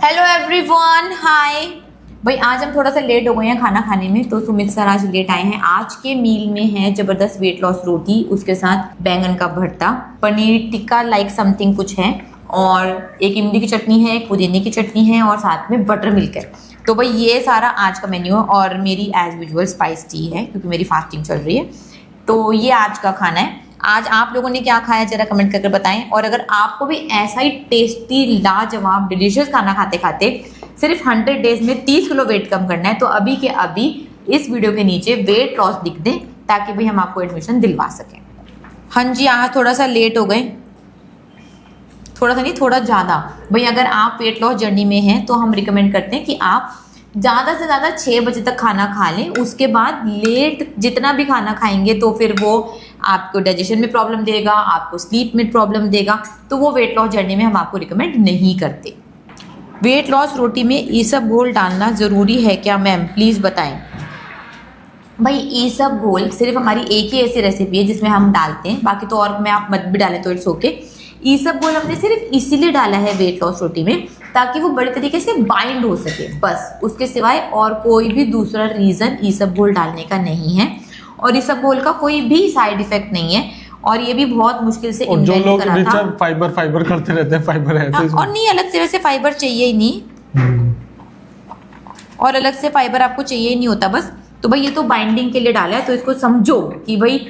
Hello everyone, हाय। भाई आज हम थोड़ा सा लेट हो गए हैं खाना खाने में, तो सुमित सर आज लेट आए हैं। आज के मील में है जबरदस्त वेट लॉस रोटी, उसके साथ बैंगन का भरता, पनीर टिक्का लाइक समथिंग कुछ है, और एक इमली की चटनी है, एक पुदीने की चटनी है, और साथ में बटर मिल्क है। तो भाई ये सारा आज का मेन्यू है, और मेरी एज यूजुअल स्पाइस टी है क्योंकि मेरी फास्टिंग चल रही है। तो ये आज का खाना है। आज आप लोगों ने क्या खाया जरा कमेंट करके बताएं। और अगर आपको भी ऐसा ही टेस्टी लाजवाब डिलीशियस खाना खाते खाते सिर्फ 100 डेज में 30 किलो वेट कम करना है, तो अभी के अभी इस वीडियो के नीचे वेट लॉस लिख दें ताकि भाई हम आपको एडमिशन दिलवा सकें। हाँ जी, आज थोड़ा सा लेट हो गए, थोड़ा सा नहीं थोड़ा ज़्यादा। भाई अगर आप वेट लॉस जर्नी में हैं तो हम रिकमेंड करते हैं कि आप ज़्यादा से ज़्यादा 6 बजे तक खाना खा लें। उसके बाद लेट जितना भी खाना खाएंगे तो फिर वो आपको डाइजेशन में प्रॉब्लम देगा, आपको स्लीप में प्रॉब्लम देगा, तो वो वेट लॉस जर्नी में हम आपको रिकमेंड नहीं करते। वेट लॉस रोटी में ईसबगोल डालना ज़रूरी है क्या मैम, प्लीज़ बताएं। भाई ईसबगोल सिर्फ हमारी एक ही ऐसी रेसिपी है जिसमें हम डालते हैं, बाकी तो और में आप मत भी डालें तो इट्स ओके। ईसबगोल हमने सिर्फ इसीलिए डाला है वेट लॉस रोटी में ताकि वो बड़े तरीके से बाइंड हो सके, बस। उसके सिवाय और कोई भी दूसरा रीज़न ईसबगोल डालने का नहीं है, और ईसबगोल का कोई भी साइड इफेक्ट नहीं है, और ये भी बहुत मुश्किल से इन्वेंट करा था। जो लोग फाइबर करते रहते हैं, फाइबर है तो और नहीं, अलग से वैसे फाइबर चाहिए ही नहीं, और अलग से फाइबर आपको चाहिए ही नहीं होता, बस। तो भाई ये तो बाइंडिंग के लिए डाला है, तो इसको समझो कि भाई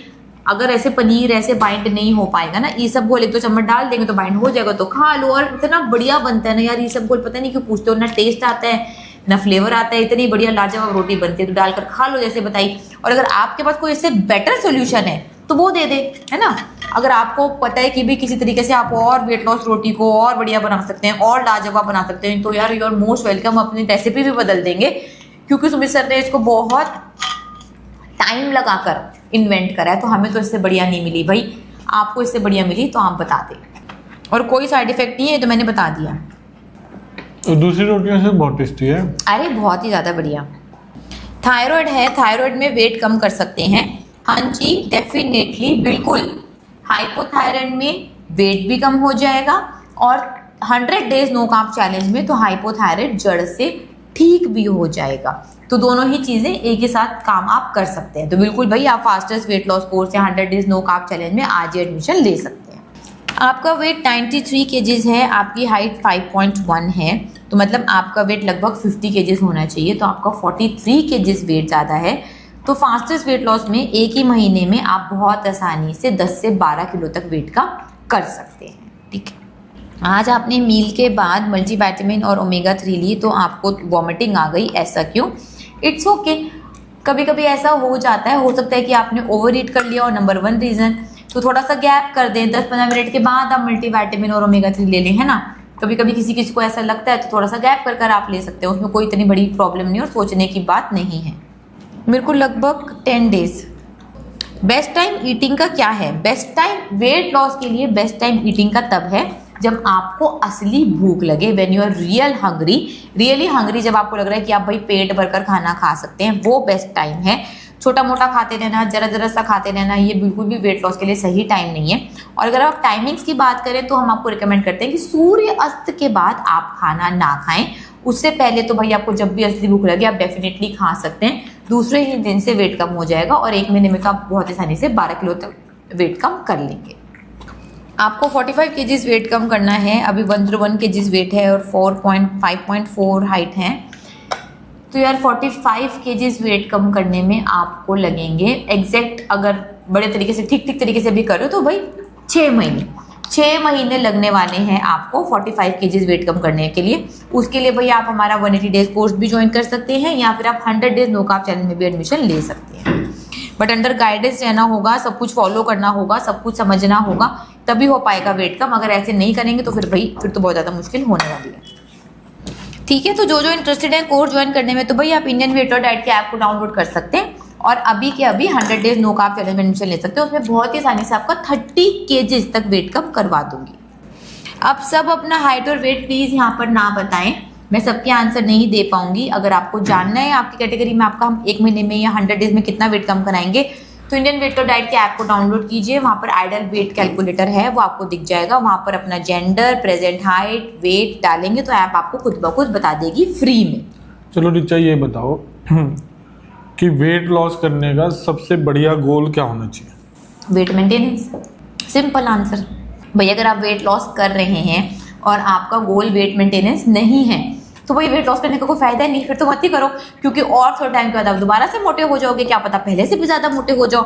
अगर ऐसे पनीर ऐसे बाइंड नहीं हो पाएगा ना, ईसबगोल 1-2 चम्मच डाल देंगे तो बाइंड हो जाएगा, तो खा लो। और इतना बढ़िया बनता है ना यार ईसबगोल, पता नहीं क्यों पूछते हो, ना टेस्ट आता है ना फ्लेवर आता है, इतनी बढ़िया लाजवाब रोटी बनती है, तो डालकर खा लो जैसे बताई। और अगर आपके पास कोई इससे बेटर सोल्यूशन है तो वो दे दे, है ना। अगर आपको पता है कि भी किसी तरीके से आप और वेट लॉस रोटी को और बढ़िया बना सकते हैं, और लाजवाब बना सकते हैं, तो यार यू आर मोस्ट वेलकम। अपनी रेसिपी भी बदल देंगे क्योंकि सुमित सर ने इसको बहुत टाइम लगाकर इन्वेंट करा है, तो हमें तो इससे बढ़िया नहीं मिली। भाई आपको इससे बढ़िया मिली तो आप बता दें, और कोई साइड इफेक्ट नहीं है, तो मैंने बता दिया। तो दूसरी रोटियों से बहुत टेस्टी है। अरे बहुत ही ज़्यादा बढ़िया। थायराइड है, थायराइड में वेट कम कर सकते हैं। हाँ जी डेफिनेटली, बिल्कुल। हाइपोथायराइड में वेट भी कम हो जाएगा, और 100 डेज नो कार्ब चैलेंज में तो हाइपोथायराइड जड़ से ठीक भी हो जाएगा। तो दोनों ही चीज़ें एक ही साथ काम आप कर सकते हैं। तो बिल्कुल भाई आप फास्टेस्ट वेट लॉस कोर्स या 100 डेज नो कार्ब चैलेंज में आज ही एडमिशन ले सकते हैं। आपका वेट 93 केजीज है, आपकी हाइट 5.1 है, तो मतलब आपका वेट लगभग 50 केजीज होना चाहिए, तो आपका 43 केजीज वेट ज़्यादा है। तो फास्टेस्ट वेट लॉस में एक ही महीने में आप बहुत आसानी से 10 से 12 किलो तक वेट का कर सकते हैं। ठीक है, आज आपने मील के बाद मल्टीविटामिन और ओमेगा 3 ली तो आपको वॉमिटिंग आ गई, ऐसा क्यों? इट्स ओके, कभी कभी ऐसा हो जाता है, हो सकता है कि आपने ओवर ईट कर लिया, और नंबर 1 रीज़न तो थोड़ा सा गैप कर दें, 10-15 मिनट के बाद आप मल्टीविटामिन और ओमेगा 3 ले लें, है ना। कभी कभी किसी को ऐसा लगता है तो थोड़ा सा गैप कर आप ले सकते हो, उसमें कोई इतनी बड़ी प्रॉब्लम नहीं और सोचने की बात नहीं है। मेरे को लगभग 10 डेज। बेस्ट टाइम ईटिंग का क्या है? बेस्ट टाइम वेट लॉस के लिए बेस्ट टाइम ईटिंग का तब है जब आपको असली भूख लगे, when you are really hungry, जब आपको लग रहा है कि आप भाई पेट भरकर खाना खा सकते हैं, वो बेस्ट टाइम है। छोटा मोटा खाते रहना, जरा सा खाते रहना, ये बिल्कुल भी वेट लॉस के लिए सही टाइम नहीं है। और अगर आप टाइमिंग्स की बात करें तो हम आपको रिकमेंड करते हैं कि सूर्य अस्त के बाद आप खाना ना खाएं। उससे पहले तो भाई आपको जब भी असली भूख लगे आप डेफिनेटली खा सकते हैं, दूसरे ही दिन से वेट कम हो जाएगा, और 1 महीने में तो आप बहुत आसानी से 12 किलो तक वेट कम कर लेंगे। आपको 45 केजीज वेट कम करना है, अभी 101 केजीज वेट है, और 5.4 हाइट है, तो यार 45 केजीज वेट कम करने में आपको लगेंगे एग्जैक्ट, अगर बड़े तरीके से ठीक तरीके से भी करो तो भाई 6 महीने लगने वाले हैं आपको 45 केजीज वेट कम करने के लिए। उसके लिए भाई आप हमारा 180 डेज कोर्स भी ज्वाइन कर सकते हैं, या फिर आप 100 डेज नो कार्ब चैलेंज में भी एडमिशन ले सकते हैं। बट अंडर गाइडेंस रहना होगा, सब कुछ फॉलो करना होगा, सब कुछ समझना होगा, तभी हो पाएगा वेट कम। अगर ऐसे नहीं करेंगे तो फिर तो बहुत ज़्यादा मुश्किल होने वाली है। ठीक है, तो जो इंटरेस्टेड है कोर्स ज्वाइन करने में, तो भाई आप इंडियन वेट और डाइट के ऐप को डाउनलोड कर सकते हैं, और अभी के अभी 100 डेज नो कार्ब चैलेंज में एडमिशन ले सकते हैं। उसमें बहुत ही आसानी से आपका 30 केजीज तक वेट कम करवा दूंगी। अब सब अपना हाइट और वेट प्लीज़ यहाँ पर ना बताएं, मैं सबके आंसर नहीं दे पाऊंगी। अगर आपको जानना है आपकी कैटेगरी में आपका हम 1 महीने में या 100 डेज में कितना वेट कम कराएंगे, तो इंडियन वेट और डाइट के ऐप को डाउनलोड कीजिए, वहाँ पर आइडल वेट कैलकुलेटर है वो आपको दिख जाएगा, वहाँ पर अपना जेंडर, प्रेजेंट हाइट, वेट डालेंगे तो ऐप आपको खुद ब खुद बता देगी फ्री में। चलो रिचा ये बताओ कि वेट लॉस करने का सबसे बढ़िया गोल क्या होना चाहिए? Wait maintenance, simple answer. भाई अगर आप वेट लॉस कर रहे हैं और आपका गोल वेट मेंटेनेंस नहीं है तो भाई वेट लॉस करने का कोई फायदा नहीं, फिर तो मत ही करो, क्योंकि और थोड़ा टाइम के बाद आप दोबारा से मोटे हो जाओगे, क्या पता पहले से भी ज़्यादा मोटे हो जाओ।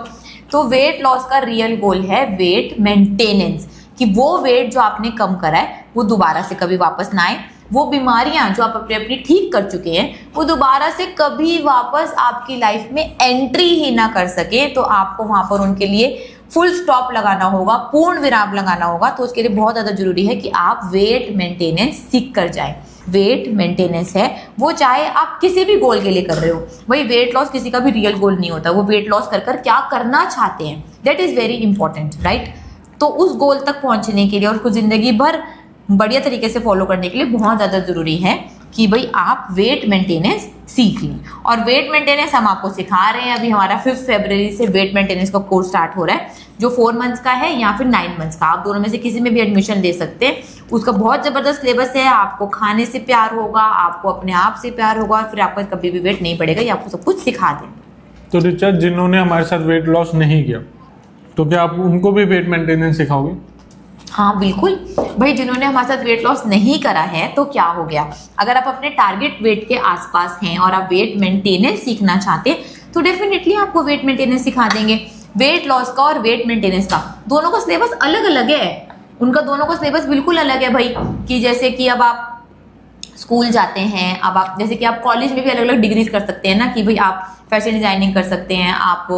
तो वेट लॉस का रियल गोल है वेट मेंटेनेंस, कि वो वेट जो आपने कम करा है वो दोबारा से कभी वापस ना आए, वो बीमारियां जो आप अपनी ठीक कर चुके हैं वो दोबारा से कभी वापस आपकी लाइफ में एंट्री ही ना कर सके। तो आपको वहाँ पर उनके लिए फुल स्टॉप लगाना होगा, पूर्ण विराम लगाना होगा। तो उसके लिए बहुत ज़्यादा जरूरी है कि आप वेट मेंटेनेंस सीख कर जाएं। वेट मेंटेनेंस है वो, चाहे आप किसी भी गोल के लिए कर रहे हो। वही वेट लॉस किसी का भी रियल गोल नहीं होता, वो वेट लॉस कर कर क्या करना चाहते हैं, that is very important, right. तो उस गोल तक पहुंचने के लिए और उसको ज़िंदगी भर बढ़िया तरीके से फॉलो करने के लिए बहुत ज़्यादा ज़रूरी है कि भाई आप वेट मेंटेनेंस सीख लें। और वेट मेंटेनेंस हम आपको सिखा रहे हैं, अभी हमारा 5 फरवरी से वेट मेंटेनेंस का कोर्स स्टार्ट हो रहा है, जो 4 मंथ्स का है या फिर 9 मंथ्स का, आप दोनों में से किसी में भी एडमिशन ले सकते हैं। उसका बहुत ज़बरदस्त सिलेबस है, आपको खाने से प्यार होगा, आपको अपने आप से प्यार होगा, और फिर आपका कभी भी वेट नहीं बढ़ेगा, ये आपको सब कुछ सिखा दें। तो रिचा, जिन्होंने हमारे साथ वेट लॉस नहीं किया तो क्या आप उनको भी वेट मेंटेनेंस सिखाओगे? हाँ बिल्कुल भाई, जिन्होंने हमारे साथ वेट लॉस नहीं करा है तो क्या हो गया, अगर आप अपने टारगेट वेट के आसपास हैं और आप वेट मेंटेनेंस सीखना चाहते हैं तो डेफिनेटली आपको वेट मेंटेनेंस सिखा देंगे। वेट लॉस का और वेट मेंटेनेंस का दोनों का सिलेबस अलग अलग है, उनका दोनों का सिलेबस बिल्कुल अलग है भाई। कि जैसे कि अब आप स्कूल जाते हैं, अब आप जैसे कि आप कॉलेज में भी अलग अलग डिग्रीज कर सकते हैं ना, कि भाई आप फैशन डिजाइनिंग कर सकते हैं, आप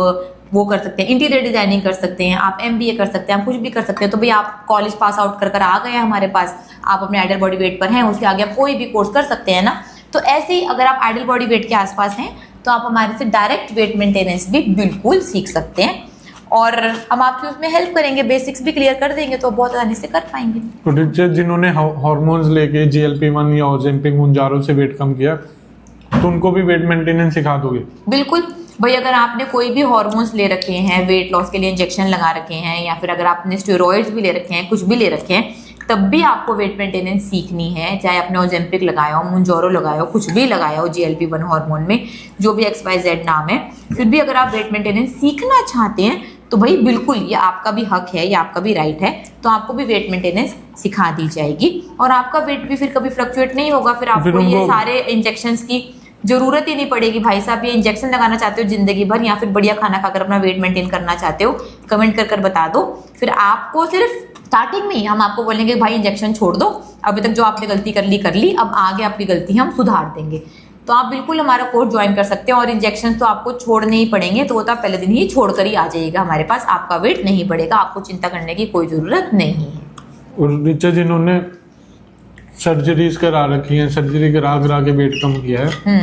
वो कर सकते हैं, इंटीरियर डिजाइनिंग कर सकते हैं, आप MBA कर सकते हैं, आप कुछ भी कर सकते हैं। तो भाई आप कॉलेज पास आउट कर आ गए हैं हमारे पास, आप अपने आइडल बॉडी वेट पर हैं, उसके आगे आप कोई भी कोर्स कर सकते हैं ना। तो ऐसे ही अगर आप आइडल बॉडी वेट के आसपास हैं तो आप हमारे से डायरेक्ट वेट मेंटेनेंस भी बिल्कुल सीख सकते हैं, और हम आपकी उसमें हेल्प करेंगे, बेसिक्स भी क्लियर कर देंगे तो बहुत आसानी से कर पाएंगे। तो जिन्होंने हार्मोन्स लेके GLP-1 या ओजेम्पिक मुंजारो से वेट कम किया तो उनको भी वेट मेंटेनेंस सिखा दोगे? बिल्कुल भाई, अगर आपने कोई भी हार्मोन्स ले रखे हैं, वेट लॉस के लिए इंजेक्शन लगा रखे हैं, या फिर अगर आपने स्टेरॉइड्स भी ले रखे हैं, कुछ भी ले रखे हैं, तब भी आपको वेट मेंटेनेंस सीखनी है। चाहे आपने ओजेम्पिक लगाया हो, मुंजारो लगाया हो, कुछ भी लगाया हो GLP-1 हार्मोन में, जो भी XYZ नाम है, फिर भी अगर आप वेट मेंटेनेंस सीखना चाहते हैं तो भाई बिल्कुल ये आपका भी हक है, ये आपका भी राइट है। तो आपको भी वेट मेंटेनेंस सिखा दी जाएगी और आपका वेट भी फिर कभी फ्लक्चुएट नहीं होगा, फिर आपको ये सारे इंजेक्शंस की जरूरत ही नहीं पड़ेगी। भाई साहब, ये इंजेक्शन लगाना चाहते हो जिंदगी भर या फिर बढ़िया खाना खाकर अपना वेट मेंटेन करना चाहते हो, कमेंट कर बता दो। फिर आपको सिर्फ स्टार्टिंग में ही हम आपको बोलेंगे भाई इंजेक्शन छोड़ दो, अभी तक जो आपने गलती कर ली, अब आगे आपकी गलती हम सुधार देंगे। तो आप बिल्कुल हमारा कोर्स ज्वाइन कर सकते हैं, और इंजेक्शन तो आपको छोड़ने ही पड़ेंगे, तो वो तो आप पहले दिन ही छोड़कर ही आ जाइएगा हमारे पास, आपका वेट नहीं बढ़ेगा, आपको चिंता करने की कोई जरूरत नहीं है। और रिचा, जिन्होंने सर्जरीज करा रखी है, सर्जरी करा के वेट कम किया है,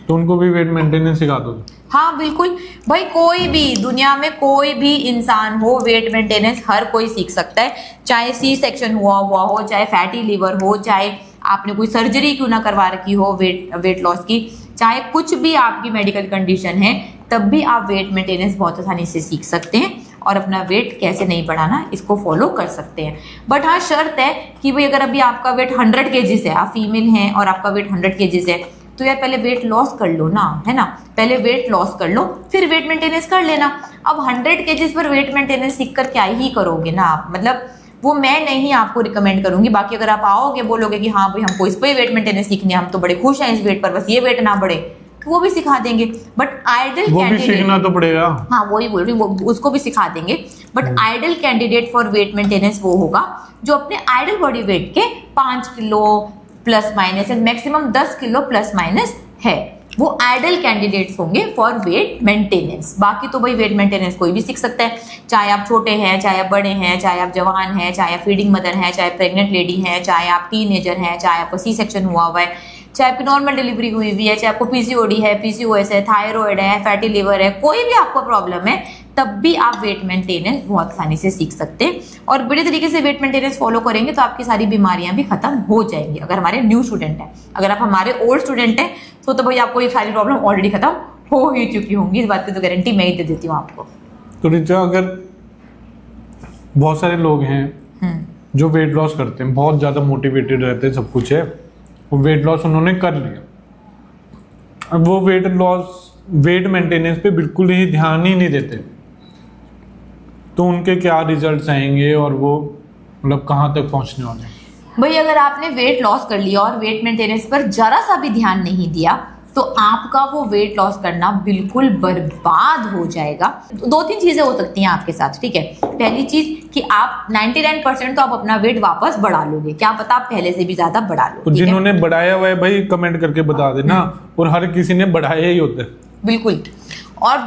तो उनको भी वेट मेंटेनेंस सिखा दो? हाँ बिल्कुल भाई, कोई भी दुनिया में कोई भी इंसान हो, वेट मेंटेनेंस हर कोई सीख सकता है। चाहे C-सेक्शन हुआ हो, चाहे फैटी लिवर हो, चाहे आपने कोई सर्जरी क्यों ना करवा रखी हो वेट लॉस की, चाहे कुछ भी आपकी मेडिकल कंडीशन है, तब भी आप वेट मेंटेनेंस बहुत आसानी से सीख सकते हैं और अपना वेट कैसे नहीं बढ़ाना इसको फॉलो कर सकते हैं। बट हाँ, शर्त है कि भाई अगर अभी आपका वेट 100 kgs है, आप फीमेल हैं और आपका वेट 100 kgs है, तो यार पहले वेट लॉस कर लो ना, है ना, पहले वेट लॉस कर लो फिर वेट मेंटेनेंस कर लेना। अब 100 kgs पर वेट मेंटेनेंस सीख कर क्या ही करोगे ना आप, मतलब वो मैं नहीं आपको रिकमेंड करूंगी। बाकी अगर आप आओगे बोलोगे कि हाँ भाई हमको इस पर वेट मेंटेनेंस सीखनी है, हम तो बड़े खुश हैं इस वेट पर, बस ये वेट ना बढ़े, तो वो भी सिखा देंगे। बट आइडल कैंडिडेट, सीखना तो पड़ेगा। हाँ वही बोल रही हूँ, वो उसको भी सिखा देंगे। But ideal candidate for weight maintenance वो होगा जो अपने आइडल बॉडी वेट के 5 kilo plus minus and maximum 10 kilo plus minus है, वो आइडल कैंडिडेट्स होंगे फॉर वेट मेंटेनेंस। बाकी तो भाई वेट मेंटेनेंस कोई भी सीख सकता है, चाहे आप छोटे हैं, चाहे आप बड़े हैं, चाहे आप जवान हैं, चाहे आप फीडिंग मदर हैं, चाहे प्रेग्नेंट लेडी हैं, चाहे आप टीनेजर हैं, चाहे आपको C-सेक्शन हुआ है, चाहे आपकी नॉर्मल डिलीवरी हुई हुई है, चाहे आपको PCOD है, PCOS है, थायराइड है, फैटी लिवर है, कोई भी आपको प्रॉब्लम है, तब भी आप वेट मेंटेनेंस बहुत आसानी से सीख सकते हैं। और बड़े तरीके से वेट मेंटेनेंस फॉलो करेंगे तो आपकी सारी बीमारियां भी खत्म हो जाएंगी। अगर हमारे न्यू स्टूडेंट हैं, अगर आप हमारे ओल्ड स्टूडेंट हैं तो भाई आपको ये सारी प्रॉब्लम ऑलरेडी खत्म हो ही चुकी होंगी, इस बात की तो गारंटी मैं ही दे देती हूँ आपको। तो रिचा, अगर बहुत सारे लोग हैं जो वेट लॉस करते हैं, बहुत ज़्यादा मोटिवेटेड रहते हैं, सब कुछ है, वो वेट लॉस उन्होंने कर लिया, अब वो वेट मेंटेनेंस पे बिल्कुल ही ध्यान ही नहीं देते, तो उनके क्या रिजल्ट्स आएंगे और वो मतलब कहाँ तक पहुँचने वाले हैं? भाई अगर आपने वेट लॉस कर लिया और वेट मेंटेनेंस पर जरा सा भी ध्यान नहीं दिया तो आपका वो वेट लॉस करना बिल्कुल बर्बाद हो जाएगा। 2-3 चीजें हो सकती हैं आपके साथ, ठीक है। पहली चीज कि आप 99% तो आप अपना वेट वापस बढ़ा लोगे, क्या पता आप पहले से भी ज्यादा बढ़ा लो। तो जिन्होंने बढ़ाया हुआ है भाई कमेंट करके बता देना, और हर किसी ने बढ़ाया ही होता है। बिल्कुल। और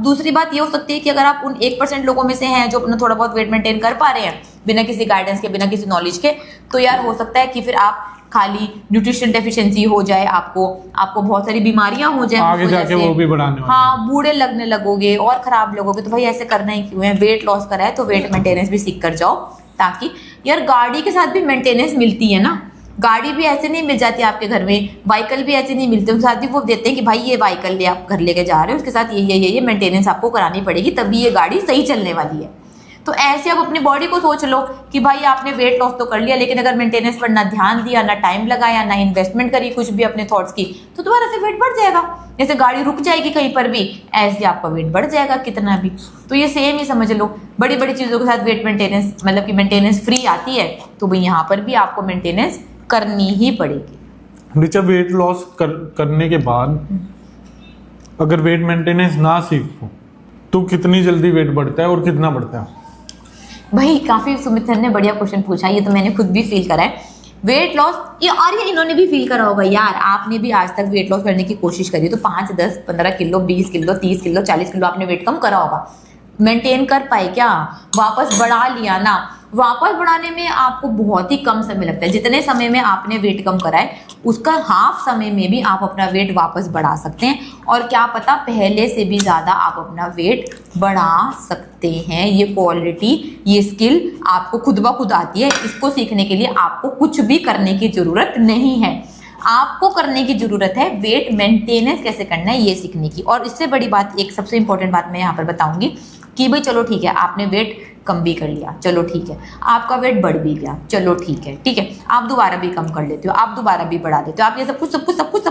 दूसरी बात ये हो सकती है कि अगर आप उन 1% लोगों में से हैं जो अपना थोड़ा बहुत वेट मेंटेन कर पा रहे हैं बिना किसी गाइडेंस के, बिना किसी नॉलेज के, तो यार हो सकता है कि फिर आप खाली न्यूट्रिशन डेफिशिएंसी हो जाए, आपको बहुत सारी बीमारियां हो जाए, आगे जाके वो भी बढ़ाने वाले। हाँ, बूढ़े लगने लगोगे और खराब लगोगे। तो भाई ऐसे करना ही क्यों है? वेट लॉस करा है तो वेट मेंटेनेंस भी सीख कर जाओ, ताकि यार गाड़ी के साथ भी मेंटेनेंस मिलती है ना। गाड़ी भी ऐसे नहीं मिल जाती आपके घर में, व्हीकल भी ऐसे नहीं मिलते, उनके साथ भी वो देते हैं कि भाई ये व्हीकल ले आप घर लेके जा रहे हो, उसके साथ ये मेंटेनेंस आपको करानी पड़ेगी, तभी ये गाड़ी सही चलने वाली है। तो ऐसे आप अपनी बॉडी को सोच लो कि भाई आपने वेट लॉस तो कर लिया, लेकिन अगर मेंटेनेंस पर ना ध्यान दिया, ना टाइम लगाया, ना इन्वेस्टमेंट करी कुछ भी अपने थॉट्स की, तो दोबारा से वेट बढ़ जाएगा। जैसे गाड़ी रुक जाएगी कहीं पर भी, ऐसे आपका वेट बढ़ जाएगा कितना भी। तो ये सेम ही समझ लो, बड़ी बड़ी चीज़ों के साथ वेट मेंटेनेंस, मतलब कि मेंटेनेंस फ्री आती है, तो भाई यहाँ पर भी आपको मेंटेनेंस करनी ही पड़ेगी। रिचा, वेट लॉस करने के बाद अगर वेट मेंटेनेंस ना सीखो तो कितनी जल्दी वेट बढ़ता है और कितना बढ़ता है? भाई काफी सुमित सर ने बढ़िया क्वेश्चन पूछा, ये तो मैंने खुद भी फील करा है। वेट लॉस ये इन्होंने भी फील करा होगा यार, आपने भी आज तक वेट लॉस करने की कोशिश करी, तो 5, 10, 15 किलो, 20 किलो, 30 किलो, 40 किलो आपने वेट कम करा होगा, मेंटेन कर पाए क्या? वापस बढ़ा लिया ना। वापस बढ़ाने में आपको बहुत ही कम समय लगता है। जितने समय में आपने वेट कम करा है उसका हाफ समय में भी आप अपना वेट वापस बढ़ा सकते हैं, और क्या पता पहले से भी ज़्यादा आप अपना वेट बढ़ा सकते हैं। ये क्वालिटी, ये स्किल आपको खुद ब खुद आती है। इसको सीखने के लिए आपको कुछ भी करने की ज़रूरत नहीं है। आपको करने की ज़रूरत है वेट मेंटेनेंस कैसे करना है ये सीखने की। और इससे बड़ी बात, एक सबसे इंपॉर्टेंट बात मैं यहाँ पर बताऊंगी कि भाई चलो ठीक है, आपने वेट कम भी कर लिया, चलो ठीक है, आपका वेट बढ़ भी गया, चलो ठीक है, आप दोबारा भी कम कर लेते हो, आप दोबारा भी बढ़ा देते हो, आप ये सब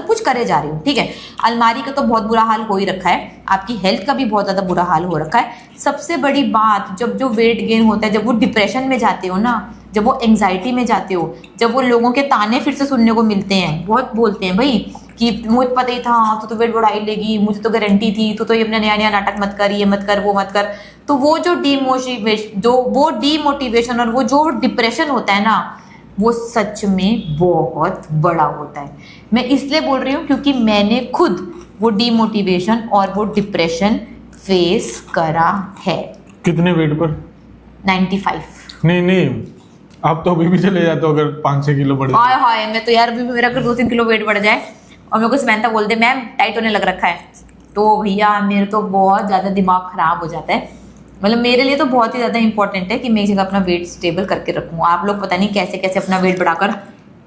कुछ करे जा रहे हो, ठीक है। अलमारी का तो बहुत बुरा हाल हो ही रखा है, आपकी हेल्थ का भी बहुत ज़्यादा बुरा हाल हो रखा है। सबसे बड़ी बात, जब जो वेट गेन होता है, जब वो डिप्रेशन में जाते हो ना, जब वो एंग्जाइटी में जाते हो, जब वो लोगों के ताने फिर से सुनने को मिलते हैं, बहुत बोलते हैं भाई कि मुझे पता ही था तो वेट बढ़ा ही लेगी, मुझे तो गारंटी थी, तो ये अपना नया नाटक मत कर, ये मत कर, वो मत कर। तो वो जो डीमोटिवेशन और वो जो डिप्रेशन होता है ना, वो सच में बहुत बड़ा होता है। मैं इसलिए बोल रही हूँ क्योंकि मैंने खुद वो डीमोटिवेशन और वो डिप्रेशन फेस करा है। कितने वेट पर? 95। नहीं, आप तो अभी भी चले जाते हो अगर 5-6 किलो बढ़ जाए। हाय मैं तो यार अभी मेरा अगर 2-3 किलो वेट बढ़ जाए और मेरे को समंता बोल दे मैम टाइट होने लग रखा है, तो भैया मेरे तो बहुत ज़्यादा दिमाग खराब हो जाता है। मतलब मेरे लिए तो बहुत ही ज़्यादा इंपॉर्टेंट है कि मैं एक जगह अपना वेट स्टेबल करके रखूँ। आप लोग पता नहीं कैसे कैसे अपना वेट बढ़ाकर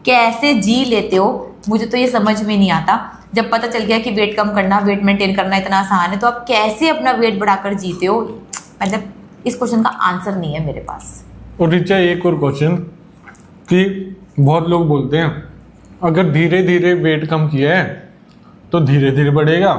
कैसे जी लेते हो, मुझे तो ये समझ में नहीं आता। जब पता चल गया कि वेट कम करना, वेट मेंटेन करना इतना आसान है, तो आप कैसे अपना वेट बढ़ाकर जीते हो? मतलब इस क्वेश्चन का आंसर नहीं है मेरे पास। और रिचा, एक और क्वेश्चन कि बहुत लोग बोलते हैं अगर धीरे धीरे वेट कम किया है तो धीरे धीरे बढ़ेगा,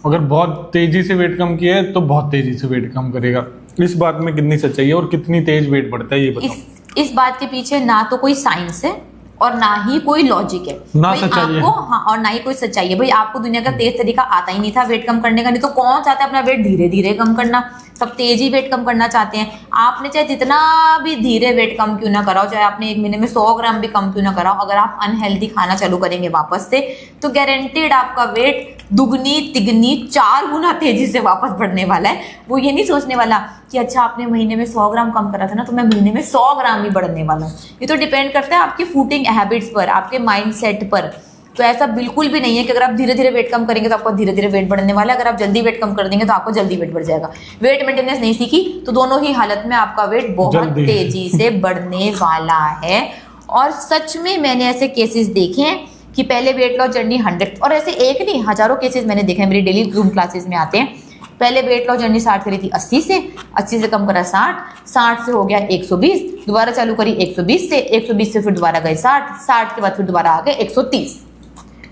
अगर बहुत तेजी से वेट कम किया है तो बहुत तेजी से वेट कम करेगा। इस बात में कितनी सच्चाई है और कितनी तेज वेट बढ़ता है ये बताओ। इस बात के पीछे ना तो कोई साइंस है और ना ही कोई लॉजिक है, ना सच्चाई है। हाँ, और ना ही कोई सच्चाई है। भाई आपको दुनिया का तेज तरीका आता ही नहीं था वेट कम करने का, नहीं तो कौन चाहता है अपना वेट धीरे धीरे कम करना? सब तेजी वेट कम करना चाहते हैं। आपने चाहे जितना भी धीरे वेट कम क्यों ना कराओ, चाहे आपने 1 महीने में 100 ग्राम भी कम क्यों ना कराओ, अगर आप अनहेल्दी खाना चालू करेंगे वापस से, तो गारंटेड आपका वेट दुगनी तिगनी 4 गुना तेजी से वापस बढ़ने वाला है। वो ये नहीं सोचने वाला कि अच्छा आपने महीने में 100 ग्राम कम करा था ना, तो मैं महीने में 100 ग्राम ही बढ़ने वाला हूँ। ये तो डिपेंड करता है आपकी फूडिंग हैबिट्स पर, आपके माइंड सेट पर। तो ऐसा बिल्कुल भी नहीं है कि अगर आप धीरे धीरे वेट कम करेंगे तो आपको धीरे धीरे वेट बढ़ने वाला है, अगर आप जल्दी वेट कम कर देंगे तो आपको जल्दी वेट बढ़ जाएगा। वेट मेंटेनेंस नहीं सीखी तो दोनों ही हालत में आपका वेट बहुत तेजी से बढ़ने वाला है। और सच में मैंने ऐसे केसेस देखे हैं कि पहले वेट लॉस जर्नी 100, और ऐसे एक नहीं हजारों केसेस मैंने देखे हैं, मेरी डेली जूम क्लासेस में आते हैं। पहले वेट लॉस जर्नी स्टार्ट करी थी 80 से, 80 से कम करा 60, 60 से हो गया 120, दोबारा चालू करी 120 से, 120 से फिर दोबारा गए 60, 60 के बाद फिर दोबारा आ गए 130।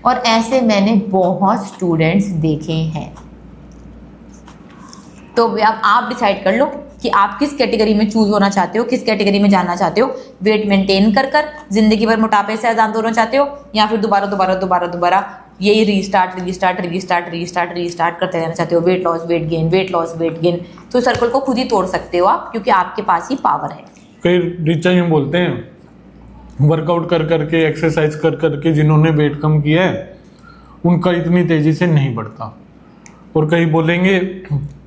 और ऐसे मैंने बहुत स्टूडेंट्स देखे हैं। तो अब आप डिसाइड कर लो कि आप किस कैटेगरी में चूज होना चाहते हो, किस कैटेगरी में जाना चाहते हो। वेट मेंटेन कर जिंदगी भर मोटापे से आजाद होना चाहते हो, या फिर दोबारा यही रीस्टार्ट करते रहना चाहते हो। वेट लॉस वेट गेन, तो सर्कल को खुद ही तोड़ सकते हो आप, क्योंकि आपके पास ही पावर है। कई ऋचा यूं बोलते हैं वर्कआउट कर करके, एक्सरसाइज कर करके जिन्होंने वेट कम किया है उनका इतनी तेजी से नहीं बढ़ता। और कई बोलेंगे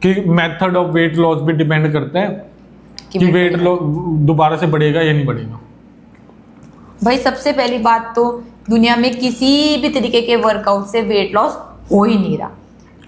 कि मेथड ऑफ वेट लॉस भी डिपेंड करता है कि वेट लॉस दोबारा से बढ़ेगा या नहीं बढ़ेगा। भाई सबसे पहली बात तो दुनिया में किसी भी तरीके के वर्कआउट से वेट लॉस हो ही नहीं रहा,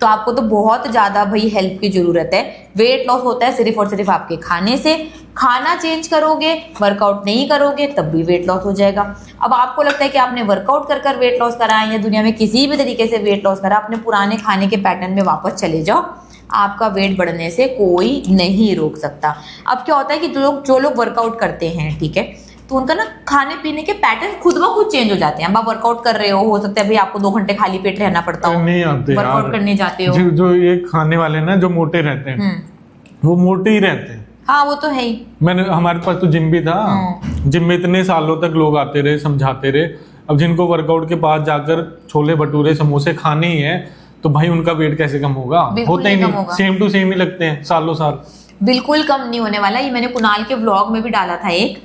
तो आपको तो बहुत ज़्यादा भाई हेल्प की ज़रूरत है। वेट लॉस होता है सिर्फ और सिर्फ आपके खाने से। खाना चेंज करोगे, वर्कआउट नहीं करोगे, तब भी वेट लॉस हो जाएगा। अब आपको लगता है कि आपने वर्कआउट कर वेट लॉस करा है, या दुनिया में किसी भी तरीके से वेट लॉस करा, अपने पुराने खाने के पैटर्न में वापस चले जाओ, आपका वेट बढ़ने से कोई नहीं रोक सकता। अब क्या होता है कि जो लोग वर्कआउट करते हैं, ठीक है, तो उनका ना खाने पीने के पैटर्न खुद ब खुद चेंज हो जाते हैं। अब आप वर्कआउट कर रहे हो सकता है भाई आपको 2 घंटे खाली पेट रहना पड़ता हो, नहीं आते वर्कआउट करने जाते हो। जो ये खाने वाले ना जो मोटे रहते हैं वो मोटे ही रहते हैं। हाँ वो तो है ही। हमारे पास तो जिम भी था, जिम में इतने सालों तक लोग आते रहे, समझाते रहे। अब जिनको वर्कआउट के पास जाकर छोले भटूरे समोसे खाने ही है, तो भाई उनका वेट कैसे कम होगा? होता ही नहीं, सेम टू सेम ही लगते हैं सालों साल। बिल्कुल कम नहीं होने वाला। ये मैंने कुणाल के व्लॉग में भी डाला था एक,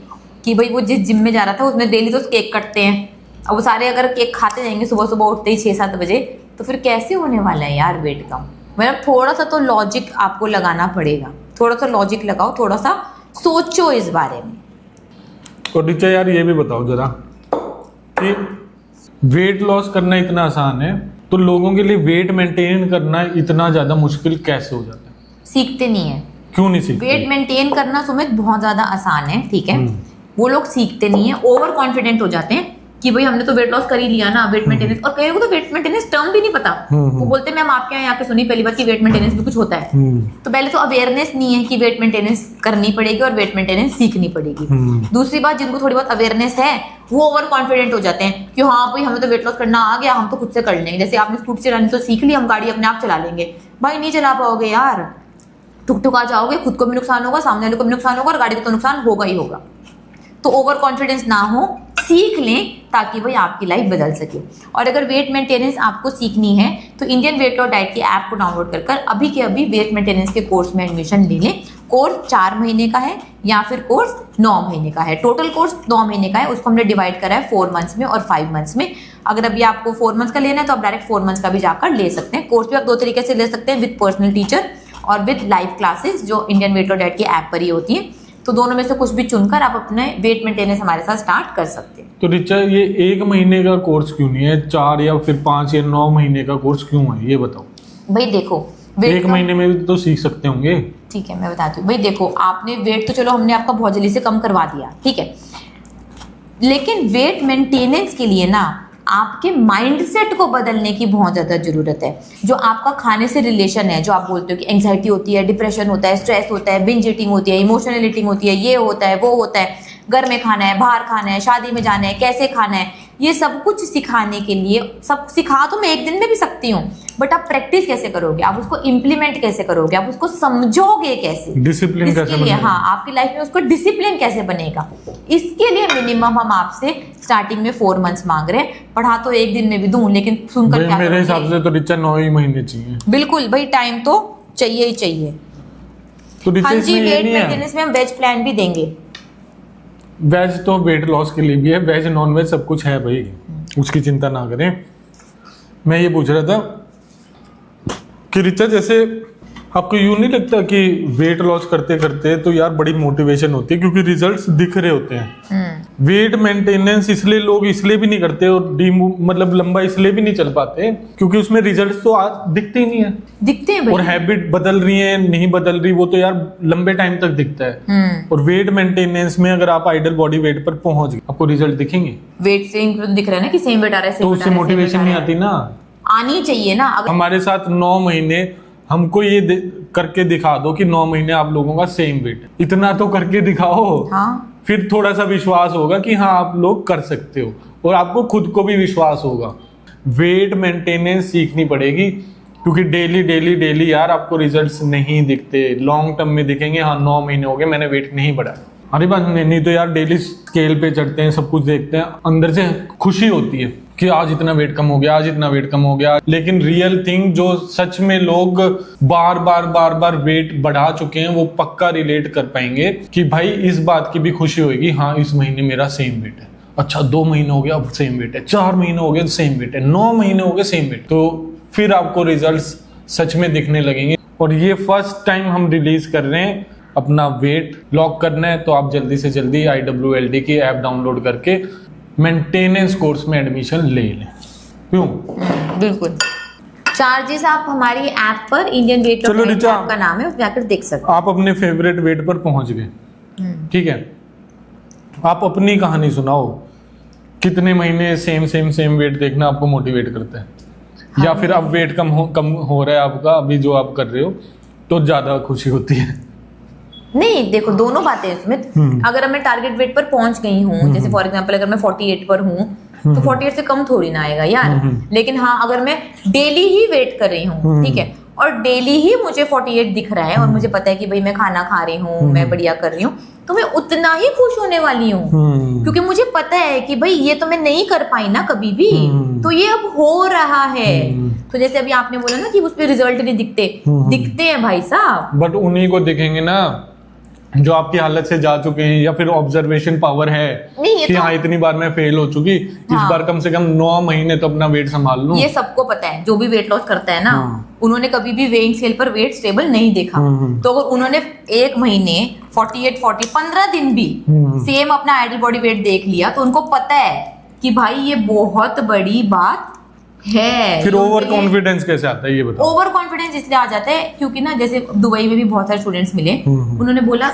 कि भाई वो जिस जिम में जा रहा था उसमें डेली तो केक कटते हैं। अब वो सारे अगर केक खाते जाएंगे सुबह सुबह उठते ही 6-7 बजे, तो फिर कैसे होने वाला है यार वेट कम? मतलब थोड़ा सा तो लॉजिक आपको लगाना पड़ेगा, थोड़ा सा लॉजिक लगाओ, थोड़ा सा सोचो इस बारे में। और ऋचा यार ये भी बताओ जरा कि वेट लॉस करना इतना आसान है, तो लोगों के लिए वेट मेंटेन करना इतना ज्यादा मुश्किल कैसे हो जाता है? सीखते नहीं है। क्यों नहीं सीखते? वेट मेंटेन करना सुमित बहुत ज्यादा आसान है, ठीक है, वो लोग सीखते नहीं है, ओवर कॉन्फिडेंट हो जाते हैं कि भाई हमने तो वेट लॉस कर ही लिया ना, वेट मेंटेनेंस। और कई लोगों को तो वेट मेंटेनेंस टर्म भी नहीं पता। वो बोलते हैं मैम आपके यहाँ आके सुनी पहली बार कि वेट मेंटेनेंस भी कुछ होता है। तो पहले तो अवेयरनेस नहीं है कि वेट मेंटेनेंस करनी पड़ेगी और वेट मेंटेनेंस सीखनी पड़ेगी। दूसरी बात, जिनको थोड़ी बहुत अवेयरनेस है वो ओवर कॉन्फिडेंट हो जाते हैं कि हाँ भाई हमें तो वेट लॉस करना आ गया, हम तो खुद से कर लेंगे। जैसे आपने स्कूटी चलानी तो सीख ली, हम गाड़ी अपने आप चला लेंगे। भाई नहीं चला पाओगे यार, ठुक आ जाओगे, खुद को भी नुकसान होगा, सामने वाले को भी नुकसान होगा, और गाड़ी को तो नुकसान होगा ही होगा। तो ओवर कॉन्फिडेंस ना हो, सीख लें ताकि भाई आपकी लाइफ बदल सके। और अगर वेट मेंटेनेंस आपको सीखनी है तो इंडियन वेट लॉस डाइट की ऐप को डाउनलोड कर अभी के अभी वेट मेंटेनेंस के कोर्स में एडमिशन ले लें। कोर्स 4 महीने का है या फिर कोर्स 9 महीने का है। टोटल कोर्स 9 महीने का है, उसको हमने डिवाइड करा है 4 मंथ्स में और 5 मंथ्स में। अगर अभी आपको 4 मंथ्स का लेना है तो आप डायरेक्ट 4 मंथ्स का भी जाकर ले सकते हैं। कोर्स भी आप 2 तरीके से ले सकते हैं, विद पर्सनल टीचर और विद लाइव क्लासेस जो इंडियन वेट लॉस डाइट की ऐप पर ही होती है। तो दोनों में से कुछ भी चुनकर आप अपने वेट मेंटेनेंस हमारे साथ स्टार्ट कर सकते हैं। तो ऋचा ये 1 महीने का कोर्स क्यों नहीं है, 4 या फिर 5 या 9 महीने का कोर्स क्यों है, ये बताओ। भाई देखो 1 महीने में भी तो सीख सकते होंगे। ठीक है मैं बताती हूँ। भाई देखो आपने वेट तो चलो हमने आपका बहुत जल्दी से कम करवा दिया, ठीक है, लेकिन वेट मेंटेनेंस के लिए ना आपके माइंडसेट को बदलने की बहुत ज़्यादा ज़रूरत है। जो आपका खाने से रिलेशन है, जो आप बोलते हो कि एंग्जाइटी होती है, डिप्रेशन होता है, स्ट्रेस होता है, बिंज ईटिंग होती है, इमोशनल ईटिंग होती है, ये होता है वो होता है, घर में खाना है, बाहर खाना है, शादी में जाना है, कैसे खाना है, ये सब कुछ सिखाने के लिए, सब सिखा तो मैं 1 दिन में भी सकती हूँ, बट आप प्रैक्टिस कैसे करोगे, आप उसको इम्प्लीमेंट कैसे करोगे, आप उसको समझोगे कैसे, डिसिप्लिन कैसे इसके लिए हाँ आपकी लाइफ में उसको डिसिप्लिन कैसे बनेगा, इसके लिए मिनिमम हम आपसे स्टार्टिंग में 4 मंथ्स मांग रहे हैं। पढ़ा तो 1 दिन में भी दूं, लेकिन सुनकर क्या मेरे हिसाब से तो ऋचा 9 ही महीने चाहिए। बिल्कुल भाई, टाइम तो चाहिए ही चाहिए। तो हाँ जी, वेट मेंटेनेंस में हम वेज प्लान भी देंगे। वेज तो वेट लॉस के लिए भी है, वेज नॉन वेज सब कुछ है भाई, उसकी चिंता ना करें। मैं ये पूछ रहा था कि ऋचा जैसे आपको यूं नहीं लगता कि वेट लॉस करते करते तो यार बड़ी मोटिवेशन होती है, क्योंकि रिजल्ट्स दिख रहे होते हैं। वेट मेंटेनेंस इसलिए लोग इसलिए भी नहीं करते और मतलब लंबा इसलिए भी नहीं चल पाते क्योंकि उसमें रिजल्ट्स तो आज दिखते ही नहीं है। दिखते हैं भाई। और हैबिट बदल रही है नहीं बदल रही वो तो यार लंबे टाइम तक दिखता है। और वेट मेंटेनेंस में अगर आप आइडल बॉडी वेट पर पहुंच गए आपको रिजल्ट दिखेंगे। वेट से दिख रहा है ना कि सेम वेट आ रहा है, तो उससे मोटिवेशन नहीं आती ना, आनी चाहिए ना। अगर हमारे साथ 9 महीने हमको ये करके दिखा दो कि 9 महीने आप लोगों का सेम वेट है, इतना तो करके दिखाओ। हाँ, फिर थोड़ा सा विश्वास होगा कि हाँ आप लोग कर सकते हो और आपको खुद को भी विश्वास होगा। वेट मेंटेनेंस सीखनी पड़ेगी क्योंकि डेली डेली डेली यार आपको रिजल्ट्स नहीं दिखते। लॉन्ग टर्म में दिखेंगे हाँ 9 महीने हो गए मैंने वेट नहीं बढ़ाया, अरे बात नहीं तो यार डेली स्केल पे चढ़ते हैं, सब कुछ देखते हैं, अंदर से खुशी होती है कि आज इतना वेट कम हो गया, आज इतना वेट कम हो गया। लेकिन रियल थिंग जो सच में लोग बार बार वेट बढ़ा चुके हैं वो पक्का रिलेट कर पाएंगे कि भाई इस बात की भी खुशी होगी हाँ इस महीने मेरा सेम वेट है। अच्छा 2 महीने हो गया अब सेम वेट है, 4 महीने हो गए सेम वेट है, 9 महीने हो गए सेम वेट। तो फिर आपको रिजल्ट्स सच में दिखने लगेंगे। और ये फर्स्ट टाइम हम रिलीज कर रहे हैं, अपना वेट लॉक करना है तो आप जल्दी से जल्दी IWLD की ऐप डाउनलोड करके मेंटेनेंस कोर्स में एडमिशन ले लें। क्यों? बिल्कुल। चार्जेस आप हमारी ऐप पर इंडियन वेट चलो रिचा, ऐप का नाम है, उस जाकर देख सकते आप अपने फेवरेट वेट पर पहुंच गए, ठीक है, आप अपनी कहानी सुनाओ। कितने महीने सेम वेट देखना आपको मोटिवेट करता है? हाँ, या फिर अब वेट कम हो रहा है आपका अभी जो आप कर रहे हो तो ज्यादा खुशी होती है? नहीं देखो दोनों बातें हैं इसमें। अगर मैं टारगेट वेट पर पहुंच गई हूँ, जैसे फॉर एग्जांपल अगर मैं 48 पर हूँ तो 48 से कम थोड़ी ना आएगा यार। लेकिन हाँ अगर मैं डेली ही वेट कर रही हूँ, ठीक है, और डेली ही मुझे 48 दिख रहा है और मुझे पता है कि भाई मैं खाना खा रही हूँ, मैं बढ़िया कर रही हूँ, तो मैं उतना ही खुश होने वाली हूँ। क्योंकि मुझे पता है कि भाई ये तो मैं नहीं कर पाई ना कभी भी, तो ये अब हो रहा है। तो जैसे अभी आपने बोला ना कि उस पर रिजल्ट नहीं दिखते, दिखते हैं भाई साहब। बट उन्हीं को दिखेंगे ना जो आपकी हालत से जा चुके हैं या फिर ऑब्जर्वेशन पावर है कि तो हाँ इतनी बार मैं फेल हो चुकी, इस बार कम से कम 9 महीने तो अपना वेट संभाल लूं। ये सबको पता है जो भी वेट लॉस करता है ना, उन्होंने कभी भी वेइंग स्केल पर वेट स्टेबल नहीं देखा। तो अगर उन्होंने 1 महीने 48 40 15 दिन भी सेम अपना आइडल बॉडी वेट देख लिया तो उनको पता है कि भाई ये बहुत बड़ी बात है। फिर ओवर कॉन्फिडेंस कैसे आता है ये बताओ? ओवर कॉन्फिडेंस इसलिए आ जाता है क्योंकि ना जैसे दुबई में भी बहुत सारे स्टूडेंट्स मिले, उन्होंने बोला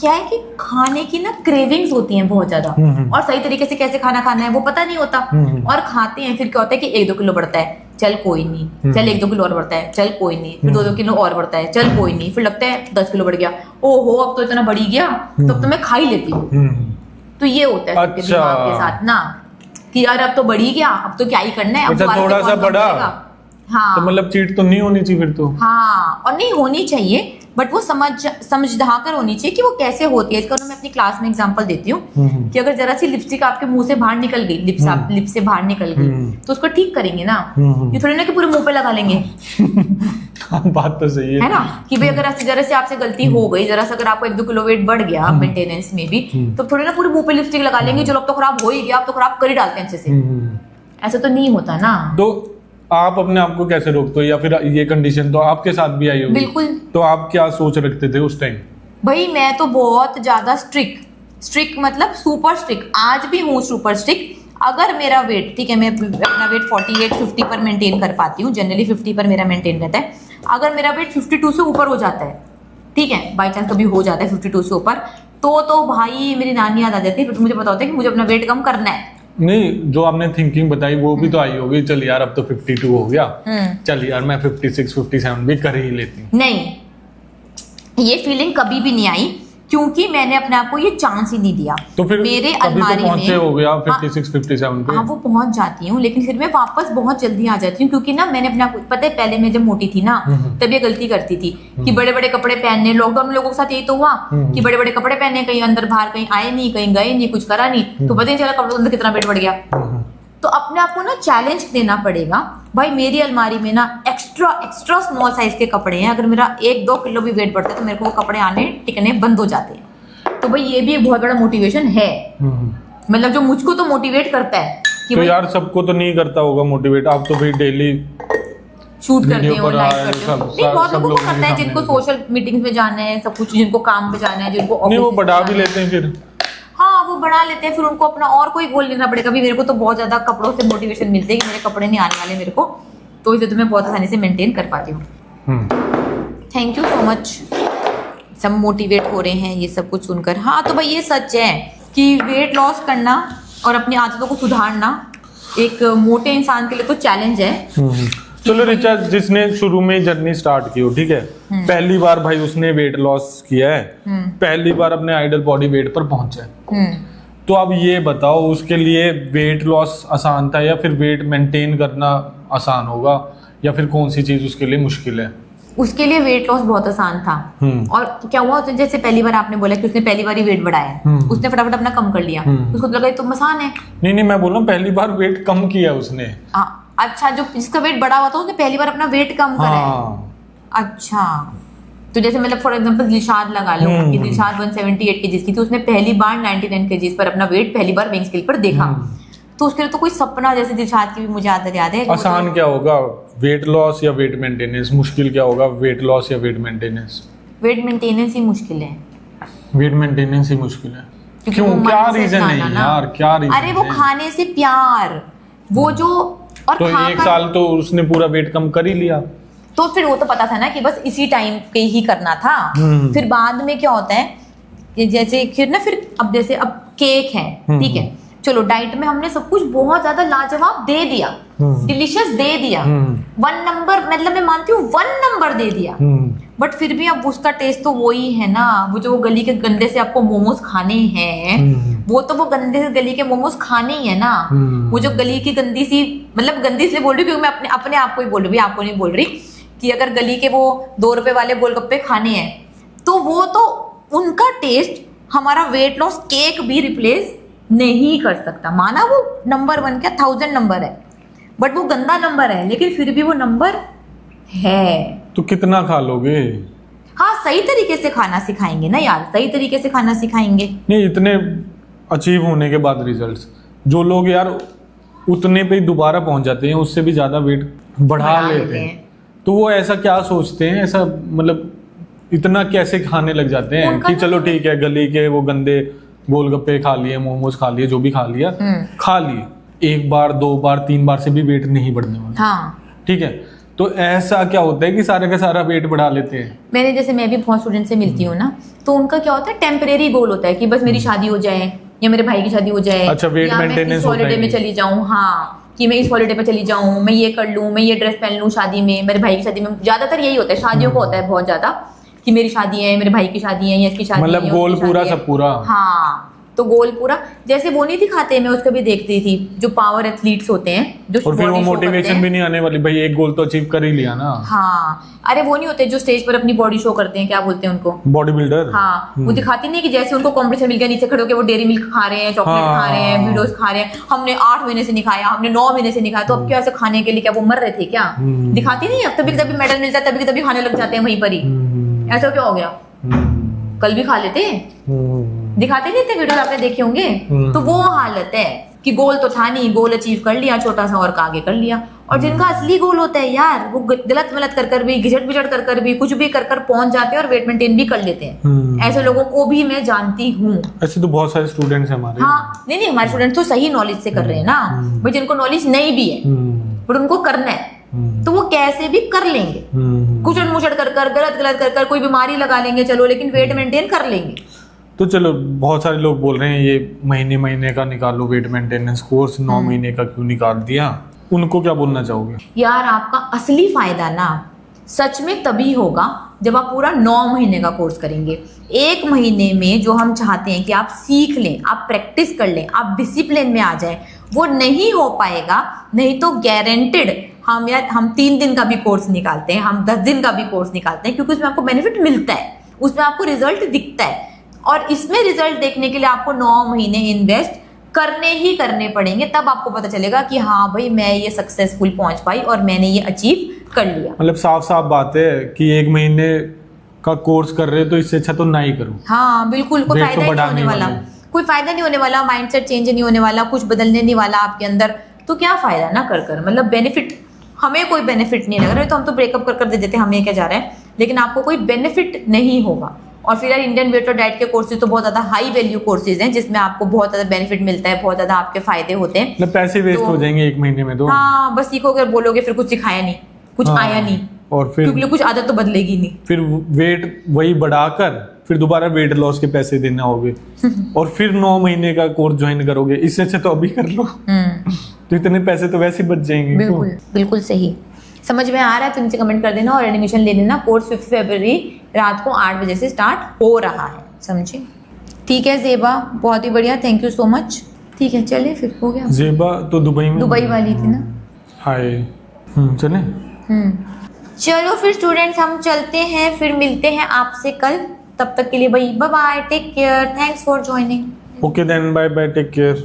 क्या है कि खाने की ना क्रेविंग्स होती हैं बहुत ज्यादा, और सही तरीके से कैसे खाना खाना है वो पता नहीं होता, और खाते हैं। फिर क्या होता है कि 1-2 किलो बढ़ता है, चल कोई नहीं, चल 1-2 किलो और बढ़ता है, चल कोई नहीं, फिर 2-2 किलो और बढ़ता है, चल कोई नहीं, फिर लगता है 10 किलो बढ़ गया, ओहो अब तो इतना बढ़ ही गया, तब तो मैं खा ही लेती हूँ। तो ये होता है सबके दिमाग के साथ ना कि यार अब तो बढ़ ही गया, अब तो क्या ही करना है, अब थोड़ा सा बढ़ा। हाँ तो मतलब चीट तो नहीं होनी चाहिए फिर तो। हाँ, और नहीं होनी चाहिए बट वो समझदा कर होनी चाहिए कि वो कैसे होती है। इसका मैं अपनी क्लास में एग्जांपल देती हूँ कि अगर जरा सी लिपस्टिक आपके मुंह से बाहर निकल गई, लिप से बाहर निकल गई, तो उसको ठीक करेंगे ना, ये थोड़ी ना कि पूरे मुंह पे लगा लेंगे। बात तो सही है ना कि भाई अगर जरा से आपसे गलती हो गई, जरा सा अगर आपको 1-2 किलो वेट बढ़ गया मेंटेनेंस में भी, तो थोड़ी ना पूरे मुंह पे लिपस्टिक लगा लेंगे, चलो अब तो खराब हो ही गया, अब तो खराब कर ही डालते हैं अच्छे से। ऐसा तो नहीं होता ना। तो आप अपने आप को कैसे रोकते हो, या फिर ये कंडीशन तो आपके साथ भी आई होगी? बिल्कुल। तो आप क्या सोच रखते थे उस टाइम? भाई मैं तो बहुत ज्यादा स्ट्रिक्ट मतलब सुपर स्ट्रिक्ट, आज भी हूँ सुपर स्ट्रिक्ट। अगर मेरा वेट, ठीक है, मैं अपना वेट 48-50 पर मेंटेन कर पाती हूँ, जनरली 50 पर मेरा मेंटेन रहता है। अगर मेरा वेट 52 से ऊपर हो जाता है, ठीक है, बाई चांस कभी हो जाता है 52 से ऊपर, तो भाई मेरी नानी याद आ जाती है। फिर मुझे पता होता है कि मुझे अपना वेट कम करना है। नहीं, जो आपने थिंकिंग बताई वो भी तो आई होगी, चल यार अब तो 52 हो गया, चल यार मैं 56-57 भी कर ही लेती हूँ। नहीं, ये फीलिंग कभी भी नहीं आई क्योंकि मैंने अपने आप को ये चांस ही नहीं दिया। तो फिर मेरे अलमारी में हो गया 56-57 पे। हाँ, वो पहुंच जाती हूँ, लेकिन फिर मैं वापस बहुत जल्दी आ जाती हूँ क्योंकि ना मैंने अपने आप को, पता है पहले मैं जब मोटी थी ना तब ये गलती करती थी कि बड़े बड़े कपड़े पहनने, लॉकडाउन में लोगों के साथ यही तो हुआ कि बड़े बड़े कपड़े पहने, कहीं अंदर बाहर, कहीं आए नहीं, कहीं गए नहीं, कुछ करा नहीं, तो पता नहीं चला कपड़ों के अंदर कितना वेट बढ़ गया। तो अपने आप को ना चैलेंज देना पड़ेगा। भाई मेरी अलमारी में ना एक्स्ट्रा स्मॉल साइज के कपड़े हैं, अगर मेरा 1-2 किलो भी वेट बढ़ता है तो मेरे को कपड़े आने टिकने बंद हो जाते हैं। तो भाई ये भी एक बहुत बड़ा मोटिवेशन है, मतलब जो मुझको तो मोटिवेट करता है कि तो यार सबको तो नहीं करता होगा मोटिवेट। आप तो भाई डेली शूट करते वीडियो हो, पर लाइव आए, करते हो। सब- नहीं, बहुत सब लोगों को लोगों के करता है, सामने जिनको करते हैं। सोशल मीटिंग्स में जाना है, सब कुछ, जिनको काम पे जाना है, जिनको नहीं वो ऑफिस बढ़ा में भी जाना है। लेते हैं फिर। हाँ, वो बढ़ा लेते हैं, फिर उनको अपना और कोई गोल लेना पड़ेगा। अभी मेरे को तो बहुत ज्यादा कपड़ों से मोटिवेशन मिलती है कि मेरे कपड़े नहीं आने वाले मेरे को, तो इसलिए तो मैं बहुत आसानी से मेंटेन कर पाती हूँ। Thank you so much. सब मोटिवेट हो रहे हैं ये सब कुछ सुनकर। हाँ, तो भाई ये सच है कि वेट लॉस करना और अपनी आदतों को सुधारना एक मोटे इंसान के लिए तो चैलेंज है। चलो रिचा, जिसने शुरू में जर्नी स्टार्ट की हो, ठीक है, पहली बार भाई उसने वेट लॉस किया है, पहली बार अपने आइडल बॉडी वेट पर पहुंचा है, तो अब ये बताओ उसके लिए वेट लॉस आसान था या फिर वेट मेंटेन करना आसान होगा, या फिर कौन सी चीज उसके लिए मुश्किल है? उसके लिए वेट लॉस बहुत आसान था। और क्या हुआ, तो जैसे पहली बार आपने बोला कि उसने पहली बार ही वेट बढ़ाया, उसने फटाफट अपना कम कर लिया, उसको तो लगा ये तो आसान है। नहीं, मैं बोल रहा हूँ पहली बार वेट कम किया उसने। अच्छा, जो जिसका वेट बढ़ा हुआ था उसने पहली बार अपना वेट कम करा है। अच्छा, तो जैसे मतलब फॉर एग्जांपल दिलशाद लगा लो कि दिलशाद 178 केजीज की थी, उसने पहली बार 99 केजीज पर अपना वेट पहली बार वेइंग स्केल पर देखा, तो उसके लिए तो कोई सपना, जैसे दिलशाद की भी मुझे आदत याद है। आसान क्या होगा, वेट लॉस या वेट मेंटेनेंस? मुश्किल क्या होगा, वेट लॉस या वेट मेंटेनेंस? वेट मेंटेनेंस ही मुश्किल है। वेट मेंटेनेंस ही मुश्किल है? क्योंकि क्यों, वो क्या mindset रीजन है लाना ना। यार, क्या रीजन? अरे वो खाने से प्यार, वो जो, और तो एक साल तो उसने पूरा वेट कम कर ही लिया, तो फिर वो तो पता था ना कि बस इसी टाइम पे ही करना था। फिर बाद में क्या होता है कि जैसे फिर अब जैसे अब केक है, ठीक है, चलो डाइट में हमने सब कुछ बहुत ज्यादा लाजवाब दे दिया, डिलीशियस दे दिया, 1 नंबर, मतलब मैं मानती हूँ 1 नंबर दे दिया, बट फिर भी अब उसका टेस्ट तो वही है ना। वो जो वो गली के गंदे से आपको मोमोज खाने हैं, वो तो वो गंदे से गली के मोमोज खाने ही है ना। वो जो गली की गंदी सी, मतलब गंदी इसलिए बोल रही हूँ क्योंकि मैं अपने आप को ही बोल रही हूँ, आपको नहीं बोल रही, कि अगर गली के वो 2 रुपए वाले गोलगप्पे खाने हैं तो वो तो उनका टेस्ट हमारा वेट लॉस केक भी रिप्लेस नहीं कर सकता। माना वो नंबर 1 क्या 1000 नंबर है, बट वो गंदा नंबर है, लेकिन फिर भी वो नंबर है। तो कितना खा लोगे? हाँ, सही तरीके से खाना सिखाएंगे ना यार, सही तरीके से खाना सिखाएंगे। नहीं, इतने अचीव होने के बाद रिजल्ट्स, जो लोग यार उतने पे ही दोबारा पहुंच जाते हैं, उससे भी ज्यादा वेट बढ़ा लेते हैं, तो वो ऐसा क्या सोचते हैं, ऐसा मतलब इतना कैसे खाने लग जाते हैं कि चलो ठीक है, गली के वो गंदे गोलगप्पे खा लिए, मोमोज खा लिए, जो भी खा लिया, खा लिए, 1 बार 2 बार 3 बार से भी वेट नहीं बढ़ने वाला। हाँ, ठीक है, तो ऐसा क्या होता है कि सारे का सारा वेट बढ़ा लेते हैं? मैं भी बहुत स्टूडेंट से मिलती हूँ ना, तो उनका क्या होता है, टेम्परेरी गोल होता है कि बस मेरी शादी हो जाए या मेरे भाई की शादी हो जाए, अच्छा, वेट या मैं मेंटेनेंस इस हॉलिडे में चली जाऊँ, हाँ, कि मैं इस हॉलिडे पे चली जाऊँ, मैं ये कर लूँ, मैं ये ड्रेस पहन लूँ शादी में, मेरे भाई की शादी में। ज्यादातर यही होता है, शादियों को होता है बहुत ज्यादा कि मेरी शादी है, मेरे भाई की शादी है, या इसकी शादी है, मतलब गोल पूरा सब पूरा। हाँ, तो गोल पूरा, जैसे वो नहीं दिखाते, मैं उसको भी देखती थी, जो पावर एथलीट्स होते हैं, जो और फिर वो body show करते मोटिवेशन हैं। भी नहीं आने वाली, भाई एक गोल तो अचीव कर ही लिया ना। हाँ, अरे वो नहीं होते जो स्टेज पर अपनी बॉडी शो करते हैं, क्या बोलते हैं उनको, बॉडी बिल्डर। हाँ, वो दिखाती नहीं कि जैसे उनको कॉम्पिटिशन मिल गया, नीचे खड़े होकर वो डेयरी मिल्क खा रहे हैं, चॉकलेट खा रहे हैं, वीडियोस खा रहे हैं, हमने 8 महीने से नहीं खाया, हमने 9 महीने से नहीं खाया, तो अब क्या ऐसे खाने के लिए क्या वो मर रहे थे क्या? दिखाती नहीं है, तभी तभी मेडल मिलता है, तभी तभी खाने लग जाते हैं वहीं पर ही। ऐसा क्या हो गया, कल भी खा लेते, दिखाते नहीं थे वीडियो, आपने देखे होंगे। तो वो हालत है कि गोल तो था नहीं, गोल अचीव कर लिया, छोटा सा और आगे कर लिया। और जिनका असली गोल होता है यार, वो गलत गलत कर भी, घिचट पिचट कर भी, कुछ भी कर पहुंच जाते हैं और वेट मेंटेन भी कर लेते हैं। ऐसे लोगों को भी मैं जानती हूँ। ऐसे तो बहुत सारे स्टूडेंट्स हैं हमारे। हाँ, नहीं हमारे स्टूडेंट तो सही नॉलेज से कर रहे हैं ना, भाई जिनको नॉलेज नहीं भी है बट उनको करना है, तो वो कैसे भी कर लेंगे, कुछ मुचड़ कर गलत गलत कर कोई बीमारी लगा लेंगे, चलो, लेकिन वेट मेंटेन कर लेंगे। तो चलो, बहुत सारे लोग बोल रहे हैं ये महीने का निकालो वेट मेंटेनेंस कोर्स, 9 महीने का क्यों निकाल दिया, उनको क्या बोलना चाहोगे? यार, आपका असली फायदा ना सच में तभी होगा जब आप पूरा 9 महीने का कोर्स करेंगे। 1 महीने में जो हम चाहते हैं कि आप सीख लें, आप प्रैक्टिस कर लें, आप डिसिप्लिन में आ जाएं, वो नहीं हो पाएगा। नहीं तो गारंटेड हम 3 दिन का भी कोर्स निकालते हैं, हम 10 दिन का भी कोर्स निकालते हैं, क्योंकि उसमें आपको बेनिफिट मिलता है, उसमें आपको रिजल्ट दिखता है। और इसमें रिजल्ट देखने के लिए आपको 9 महीने इन्वेस्ट करने ही करने पड़ेंगे, तब आपको पता चलेगा कि हाँ भाई, मैं ये सक्सेसफुल पहुंच पाई और मैंने ये अचीव कर लिया। मतलब साफ साफ बात है कि 1 महीने का कोर्स कर रहे हो तो इससे अच्छा तो ना ही करो। हाँ बिल्कुल, कोई फायदा नहीं होने वाला, कोई फायदा नहीं होने वाला, माइंडसेट चेंज नहीं होने वाला, कुछ बदलने नहीं वाला आपके अंदर, तो क्या फायदा ना कर मतलब बेनिफिट हमें कोई बेनिफिट नहीं लग रहा है तो हम तो ब्रेकअप कर दे देते हैं, हमें क्या जा रहा है, लेकिन आपको कोई बेनिफिट नहीं होगा। और फिर यार इंडियन वेट और डाइट के कोर्सेज तो बहुत ज़्यादा हाई वैल्यू कोर्सेज हैं जिसमें आपको बहुत ज़्यादा बेनिफिट मिलता है, बहुत ज़्यादा आपके फायदे होते हैं। मतलब पैसे वेस्ट तो- हो जाएंगे 1 महीने में तो। हाँ, बस सीखोगे और बोलोगे फिर कुछ सिखाया नहीं, कुछ हाँ, आया नहीं, और फिर क्योंकि कुछ आदत तो बदलेगी नहीं। फिर वेट वही बढ़ाकर फिर दोबारा वेट लॉस के पैसे देने होगे और फिर 9 महीने का कोर्स ज्वाइन करोगे। इससे अच्छा तो अभी कर लो, तो इतने पैसे तो वैसे ही बच जाएंगे। बिल्कुल बिल्कुल सही। समझ में आ रहा है तो नीचे कमेंट कर देना और एडमिशन ले लेना। कोर्स 5 फरवरी रात को 8 बजे से स्टार्ट हो रहा है, समझे? ठीक है ज़ेबा, बहुत ही बढ़िया, थैंक यू सो मच। ठीक है, चले फिर, हो गया। ज़ेबा तो दुबई में, दुबई वाली थी ना। हाय चले। चलो फिर स्टूडेंट्स, हम चलते हैं, फिर मिलते हैं आपसे कल। तब तक के लिए भाई bye bye, take care, thanks for joining. Okay then, bye bye, take care.